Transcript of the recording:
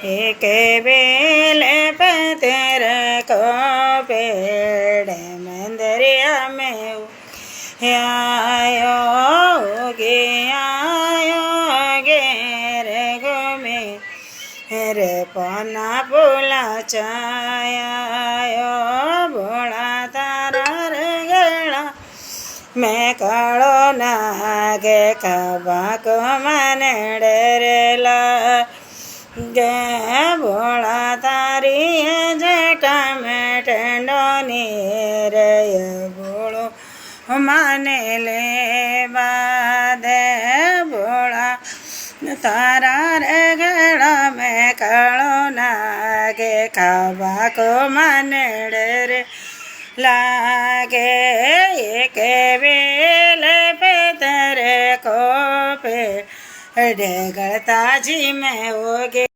एक बेल पतर को पेड़ मंदरिया में आयो गे रे गो में रे पना बोला चायो बोला तारा रे गला मैं कालो नागे कबा को मन डरेला गे बोला तारी जटा में टेंडोनी रे बोलो माने ले बादे बोला तारा रे गड़ा में कालो नागे खाबा को माने रे लागे एक बेल पे तेरे को पे डेगड़ता जी में होगे।